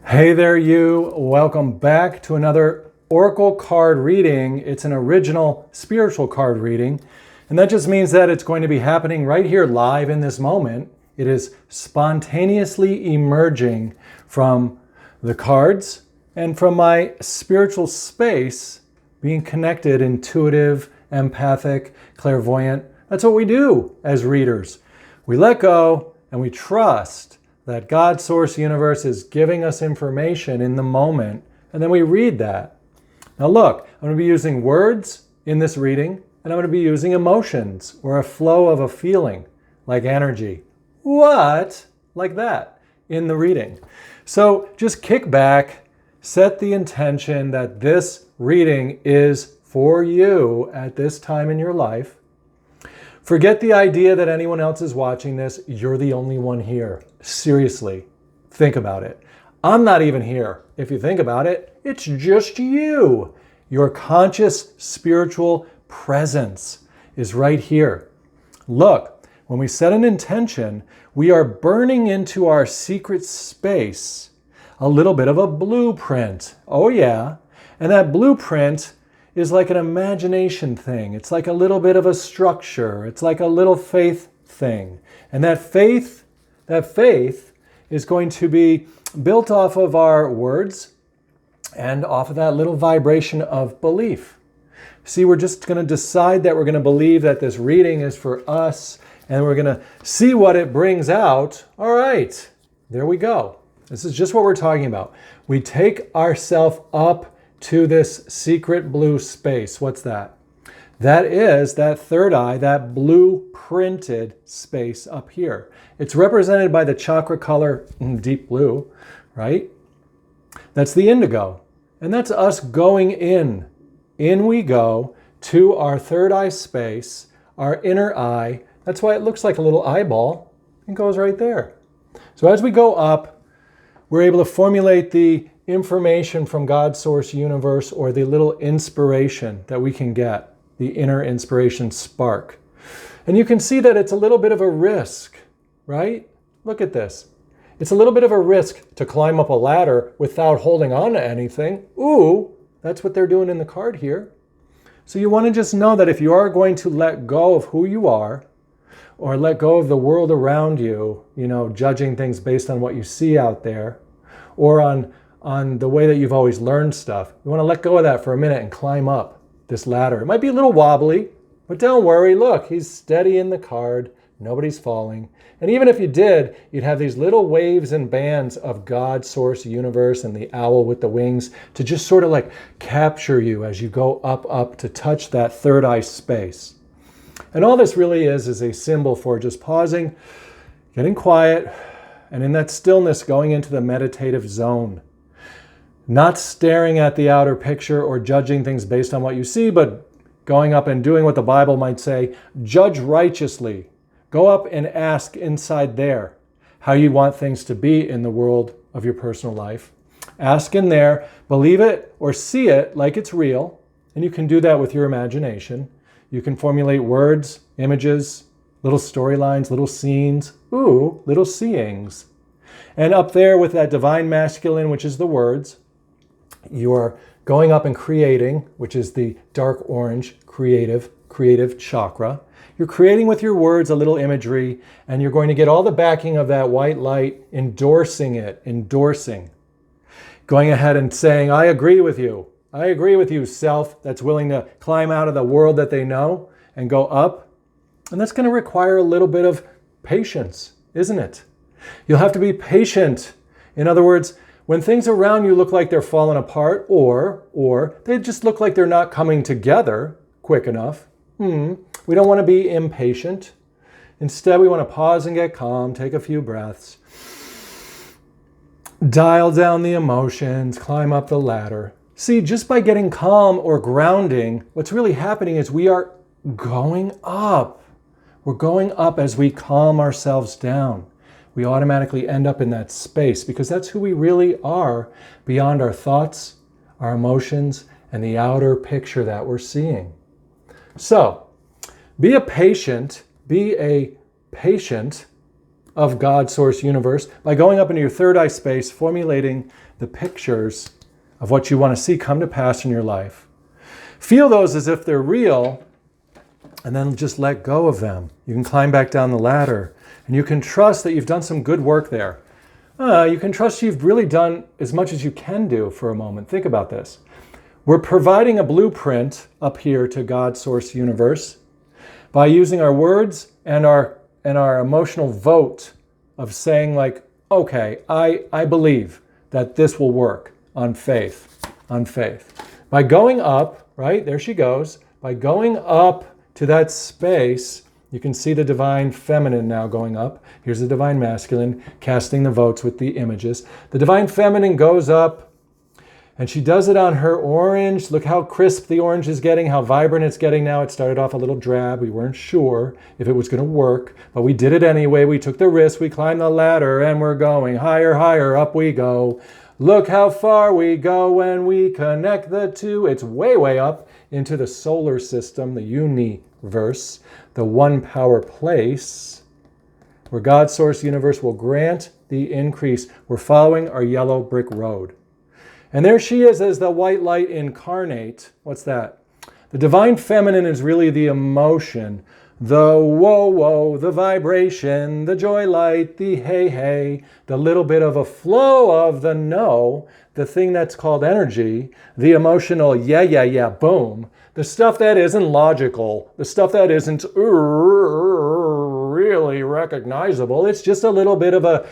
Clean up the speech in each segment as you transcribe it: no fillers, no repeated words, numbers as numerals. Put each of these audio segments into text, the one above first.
Hey there, you. Welcome back to another Oracle card reading. It's an original spiritual card reading, and that just means that it's going to be happening right here live in this moment. It is spontaneously emerging from the cards and from my spiritual space, being connected, intuitive, empathic, clairvoyant. That's what we do as readers. We let go and we trust that God, Source, Universe is giving us information in the moment, and then we read that. Now look, I'm going to be using words in this reading, and I'm going to be using emotions or a flow of a feeling, like energy. What? Like that in the reading. So just kick back, set the intention that this reading is for you at this time in your life. Forget the idea that anyone else is watching this. You're the only one here. Seriously, think about it. I'm not even here. If you think about it, it's just you. Your conscious spiritual presence is right here. Look, when we set an intention, we are burning into our secret space a little bit of a blueprint. Oh yeah. And that blueprint is like an imagination thing. It's like a little bit of a structure. It's like a little faith thing. And that faith is going to be built off of our words and off of that little vibration of belief. See, we're just going to decide that we're going to believe that this reading is for us, and we're going to see what it brings out. All right, there we go. This is just what we're talking about. We take ourselves up to this secret blue space. What's that? That is that third eye, that blue printed space up here. It's represented by the chakra color deep blue, right? That's the indigo. And that's us going in. In we go to our third eye space, our inner eye. That's why it looks like a little eyeball. It goes right there. So as we go up, we're able to formulate the information from God, Source, Universe, or the little inspiration that we can get, the inner inspiration spark. And you can see that it's a little bit of a risk, right? Look at this. It's a little bit of a risk to climb up a ladder without holding on to anything. Ooh, that's what they're doing in the card here. So you want to just know that if you are going to let go of who you are, or let go of the world around you, judging things based on what you see out there, or on the way that you've always learned stuff. You want to let go of that for a minute and climb up this ladder. It might be a little wobbly, but don't worry. Look, he's steady in the card. Nobody's falling. And even if you did, you'd have these little waves and bands of God, Source, Universe, and the owl with the wings to just sort of like capture you as you go up to touch that third eye space. And all this really is a symbol for just pausing, getting quiet, and in that stillness going into the meditative zone. Not staring at the outer picture or judging things based on what you see, but going up and doing what the Bible might say, judge righteously. Go up and ask inside there how you want things to be in the world of your personal life. Ask in there, believe it or see it like it's real, and you can do that with your imagination. You can formulate words, images, little storylines, little scenes, little seeings. And up there with that divine masculine, which is the words, you are going up and creating, which is the dark orange creative chakra. You're creating with your words a little imagery, and you're going to get all the backing of that white light, endorsing. Going ahead and saying, I agree with you. I agree with you, self, that's willing to climb out of the world that they know and go up. And that's going to require a little bit of patience, isn't it? You'll have to be patient. In other words, when things around you look like they're falling apart, or they just look like they're not coming together quick enough, we don't want to be impatient. Instead, we want to pause and get calm, take a few breaths, dial down the emotions, climb up the ladder. See, just by getting calm or grounding, what's really happening is we are going up. We're going up as we calm ourselves down. We automatically end up in that space because that's who we really are beyond our thoughts, our emotions, and the outer picture that we're seeing. So, be a patient of God, Source, Universe, by going up into your third eye space, formulating the pictures of what you want to see come to pass in your life. Feel those as if they're real, and then just let go of them. You can climb back down the ladder, and you can trust that you've done some good work there. You can trust you've really done as much as you can do for a moment. Think about this. We're providing a blueprint up here to God, Source, Universe by using our words and our emotional vote of saying like, okay, I believe that this will work on faith, on faith. By going up, right, there she goes, by going up to that space, you can see the divine feminine now going up. Here's the divine masculine casting the votes with the images. The divine feminine goes up and she does it on her orange. Look how crisp the orange is getting, how vibrant it's getting now. It started off a little drab. We weren't sure if it was going to work, but we did it anyway. We took the risk. We climbed the ladder and we're going higher, higher, up we go. Look how far we go when we connect the two. It's way, way up into the solar system, the universe, the one power place where God, Source, Universe will grant the increase. We're following our yellow brick road. And there she is as the white light incarnate. What's that? The divine feminine is really the emotion, the whoa, the vibration, the joy light, the hey, the little bit of a flow of the no, the thing that's called energy, the emotional yeah, boom, the stuff that isn't logical, the stuff that isn't really recognizable. It's just a little bit of a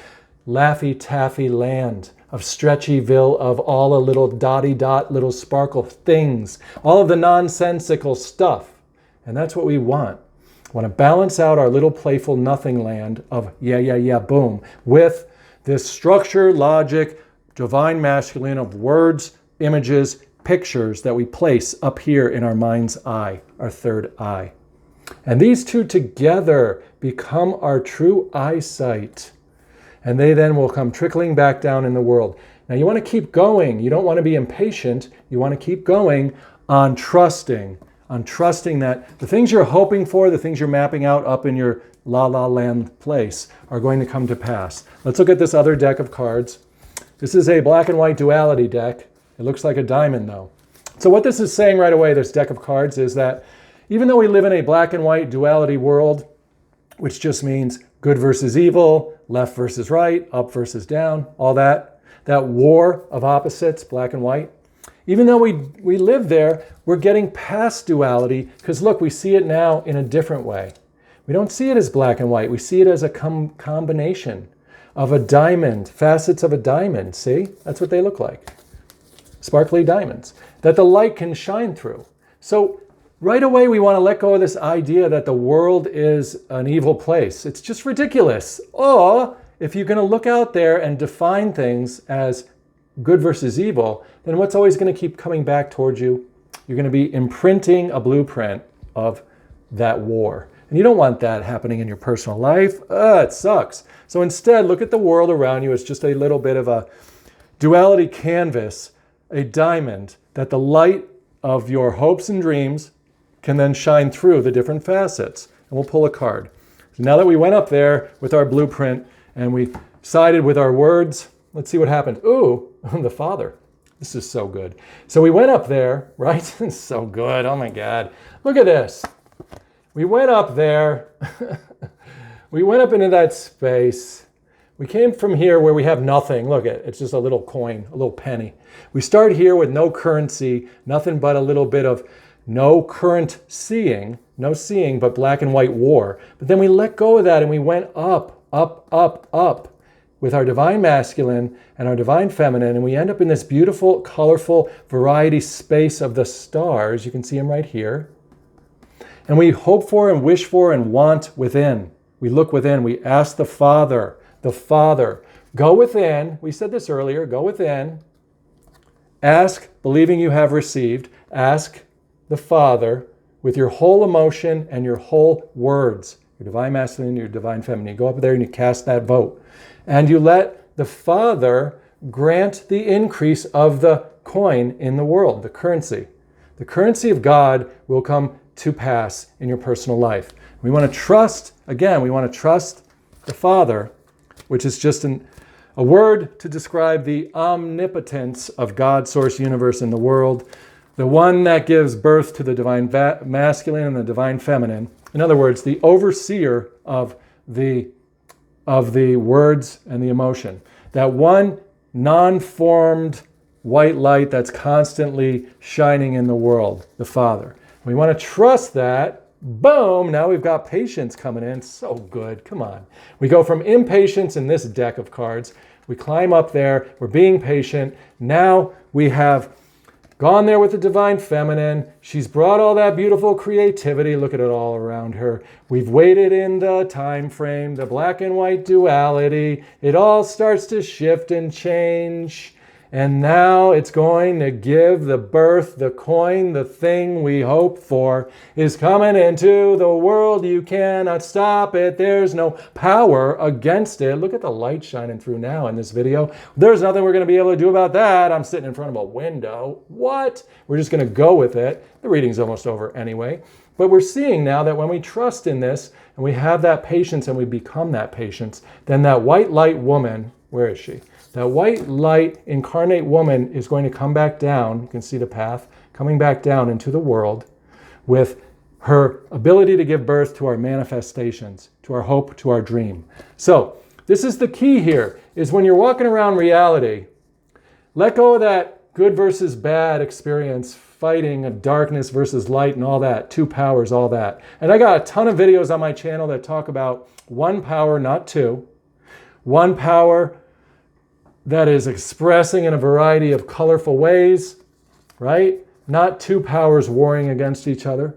Laffy Taffy land of Stretchyville, of all a little dotty dot, little sparkle things, all of the nonsensical stuff. And that's what we want. Want to balance out our little playful nothing land of yeah, boom, with this structure, logic, divine masculine of words, images, pictures that we place up here in our mind's eye, our third eye. And these two together become our true eyesight. And they then will come trickling back down in the world. Now you want to keep going. You don't want to be impatient. You want to keep going on trusting that the things you're hoping for, the things you're mapping out up in your la land place are going to come to pass. Let's look at this other deck of cards. This is a black and white duality deck. It looks like a diamond though. So what this is saying right away, this deck of cards, is that even though we live in a black and white duality world, which just means good versus evil, left versus right, up versus down, all that war of opposites, black and white. Even though we live there, we're getting past duality because look, we see it now in a different way. We don't see it as black and white. We see it as a combination of a diamond, facets of a diamond. See? That's what they look like. Sparkly diamonds that the light can shine through. So right away, we want to let go of this idea that the world is an evil place. It's just ridiculous. Or if you're going to look out there and define things as good versus evil, then what's always going to keep coming back towards you? You're going to be imprinting a blueprint of that war. And you don't want that happening in your personal life. It sucks. So instead, look at the world around you as just a little bit of a duality canvas, a diamond that the light of your hopes and dreams can then shine through the different facets. And we'll pull a card. So now that we went up there with our blueprint and we sided with our words, let's see what happened. Ooh, the Father. This is so good. So we went up there, right? It's so good. Oh my God. Look at this. We went up there. We went up into that space. We came from here where we have nothing. Look at it. It's just a little coin, a little penny. We start here with no currency, nothing but a little bit of no current seeing, no seeing, but black and white war. But then we let go of that and we went up, up, up, up with our divine masculine and our divine feminine. And we end up in this beautiful, colorful variety space of the stars. You can see them right here. And we hope for and wish for and want within. We look within. We ask the Father, go within. We said this earlier, go within. Ask, believing you have received. Ask the Father with your whole emotion and your whole words, your divine masculine, your divine feminine. You go up there and you cast that vote. And you let the Father grant the increase of the coin in the world, the currency. The currency of God will come to pass in your personal life. We want to trust, again, we want to trust the Father which is just a word to describe the omnipotence of God, source, universe, and the world, the one that gives birth to the divine masculine and the divine feminine. In other words, the overseer of the words and the emotion. That one non-formed white light that's constantly shining in the world, the Father. We want to trust that. Boom, now we've got patience coming in. So good, come on. We go from impatience in this deck of cards. We climb up there, we're being patient. Now we have gone there with the divine feminine. She's brought all that beautiful creativity. Look at it all around her. We've waited in the time frame, the black and white duality. It all starts to shift and change. And now it's going to give the birth, the coin, the thing we hope for is coming into the world. You cannot stop it. There's no power against it. Look at the light shining through now in this video. There's nothing we're going to be able to do about that. I'm sitting in front of a window. What? We're just going to go with it. The reading's almost over anyway. But we're seeing now that when we trust in this and we have that patience and we become that patience, then that white light woman, where is she? That white light incarnate woman is going to come back down. You can see the path coming back down into the world with her ability to give birth to our manifestations, to our hope, to our dream. So this is the key here, is when you're walking around reality, let go of that good versus bad experience, fighting a darkness versus light and all that, two powers, all that. And I got a ton of videos on my channel that talk about one power, not two. One power that is expressing in a variety of colorful ways, right? Not two powers warring against each other.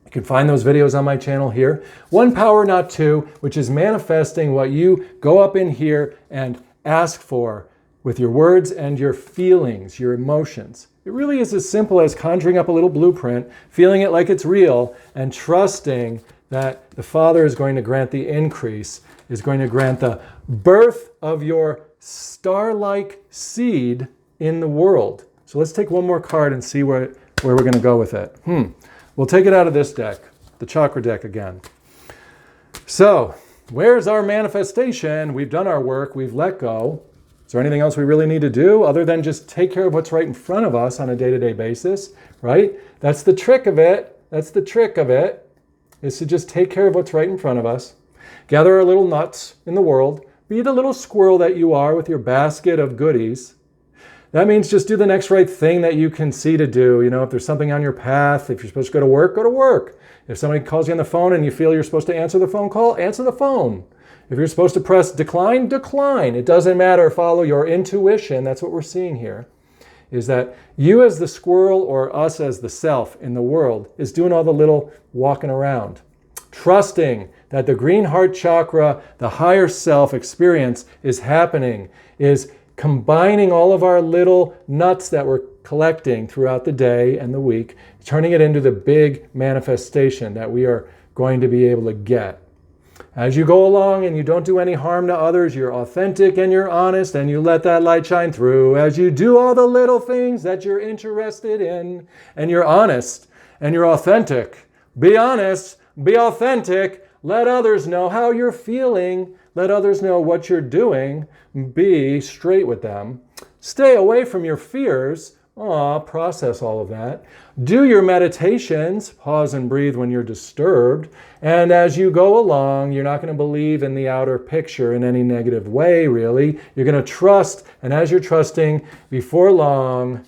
You can find those videos on my channel here. One power, not two, which is manifesting what you go up in here and ask for with your words and your feelings, your emotions. It really is as simple as conjuring up a little blueprint, feeling it like it's real, and trusting that the Father is going to grant the increase, is going to grant the birth of your star-like seed in the world. So let's take one more card and see where we're going to go with it. We'll take it out of this deck, the chakra deck again. So where's our manifestation? We've done our work. We've let go. Is there anything else we really need to do other than just take care of what's right in front of us on a day-to-day basis, right? That's the trick of it. That's the trick of it, is to just take care of what's right in front of us. Gather our little nuts in the world. Be the little squirrel that you are with your basket of goodies. That means just do the next right thing that you can see to do. You know, if there's something on your path, if you're supposed to go to work, go to work. If somebody calls you on the phone and you feel you're supposed to answer the phone call, answer the phone. If you're supposed to press decline, decline. It doesn't matter. Follow your intuition. That's what we're seeing here, is that you as the squirrel or us as the self in the world is doing all the little walking around. Trusting that the green heart chakra, the higher self experience is happening, is combining all of our little nuts that we're collecting throughout the day and the week, turning it into the big manifestation that we are going to be able to get. As you go along and you don't do any harm to others, you're authentic and you're honest and you let that light shine through. As you do all the little things that you're interested in and you're honest and you're authentic. Be honest, be authentic, let others know how you're feeling, let others know what you're doing, be straight with them. Stay away from your fears. Process all of that. Do your meditations, pause and breathe when you're disturbed. And as you go along, you're not going to believe in the outer picture in any negative way, really. You're going to trust, and as you're trusting, before long,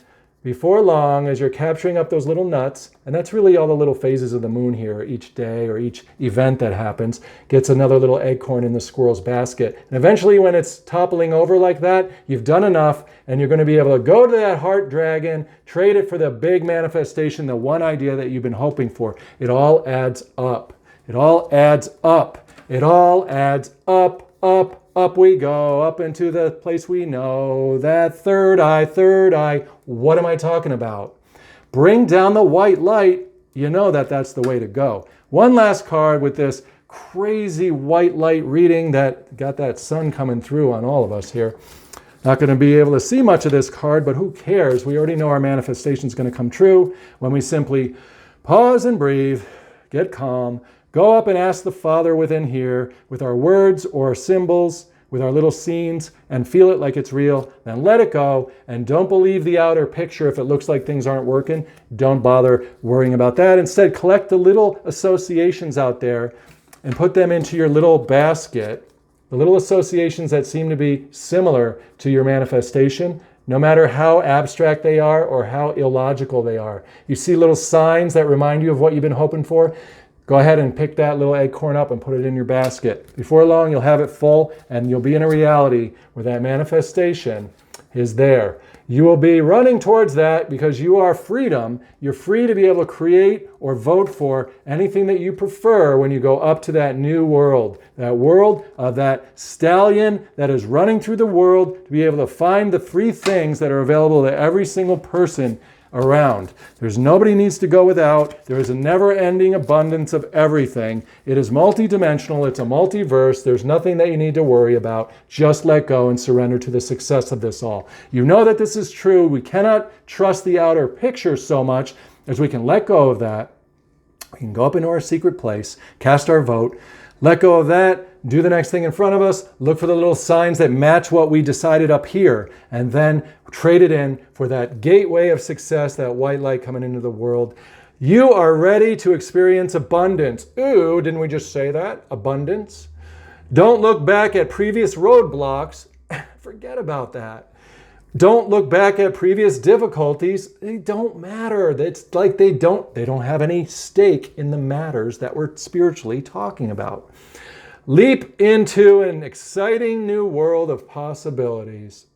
as you're capturing up those little nuts, and that's really all the little phases of the moon here, each day or each event that happens, gets another little acorn in the squirrel's basket. And eventually when it's toppling over like that, you've done enough, and you're going to be able to go to that heart dragon, trade it for the big manifestation, the one idea that you've been hoping for. It all adds up. It all adds up. It all adds up. Up we go, up into the place we know, that third eye. What am I talking about? Bring down the white light. You know that that's the way to go. One last card with this crazy white light reading that got that sun coming through on all of us here. Not going to be able to see much of this card, but who cares? We already know our manifestation is going to come true when we simply pause and breathe, get calm, go up and ask the Father within here with our words or symbols, with our little scenes and feel it like it's real, then let it go and don't believe the outer picture. If it looks like things aren't working, don't bother worrying about that. Instead, collect the little associations out there and put them into your little basket, the little associations that seem to be similar to your manifestation, no matter how abstract they are or how illogical they are. You see little signs that remind you of what you've been hoping for? Go ahead and pick that little acorn up and put it in your basket. Before long, you'll have it full and you'll be in a reality where that manifestation is there. You will be running towards that because you are freedom. You're free to be able to create or vote for anything that you prefer when you go up to that new world. That world of that stallion that is running through the world to be able to find the free things that are available to every single person around. There's nobody needs to go without. There is a never-ending abundance of everything. It is multidimensional. It's a multiverse. There's nothing that you need to worry about. Just let go and surrender to the success of this all. You know that this is true. We cannot trust the outer picture so much as we can let go of that. We can go up into our secret place, cast our vote, let go of that, do the next thing in front of us, look for the little signs that match what we decided up here, and then trade it in for that gateway of success, that white light coming into the world. You are ready to experience abundance. Ooh, didn't we just say that? Abundance. Don't look back at previous roadblocks. Forget about that. Don't look back at previous difficulties. They don't matter. It's like they don't have any stake in the matters that we're spiritually talking about. Leap into an exciting new world of possibilities.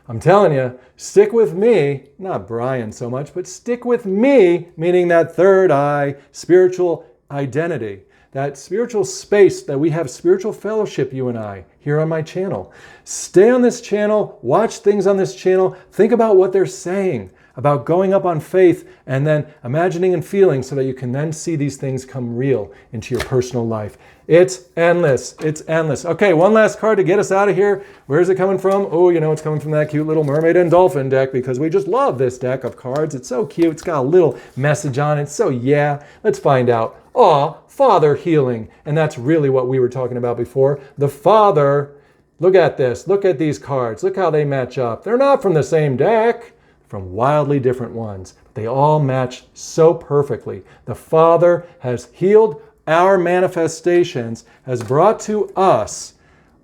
I'm telling you, stick with me, not Brian so much, but stick with me, meaning that third eye, spiritual identity. That spiritual space that we have spiritual fellowship, you and I, here on my channel. Stay on this channel, watch things on this channel, think about what they're saying about going up on faith and then imagining and feeling so that you can then see these things come real into your personal life. It's endless. It's endless. Okay, one last card to get us out of here. Where's it coming from? Oh, you know it's coming from that cute little mermaid and dolphin deck because we just love this deck of cards. It's so cute. It's got a little message on it. So yeah, let's find out. Aw, Father healing. And that's really what we were talking about before. The Father, look at this. Look at these cards. Look how they match up. They're not from the same deck. From wildly different ones. They all match so perfectly. The Father has healed our manifestations, has brought to us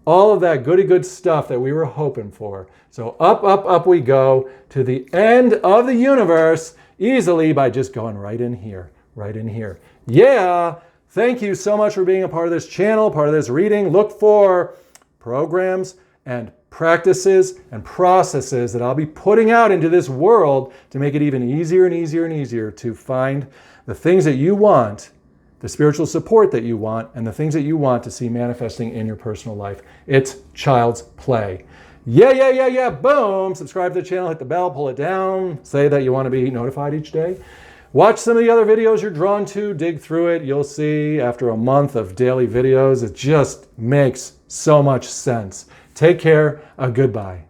all of that goody good stuff that we were hoping for. So up, up, up we go to the end of the universe easily by just going right in here, right in here. Yeah, thank you so much for being a part of this channel, part of this reading. Look for programs and practices and processes that I'll be putting out into this world to make it even easier and easier and easier to find the things that you want, the spiritual support that you want, and the things that you want to see manifesting in your personal life. It's child's play. Yeah, boom! Subscribe to the channel, hit the bell, pull it down, say that you want to be notified each day. Watch some of the other videos you're drawn to, dig through it. You'll see after a month of daily videos, it just makes so much sense. Take care. Goodbye.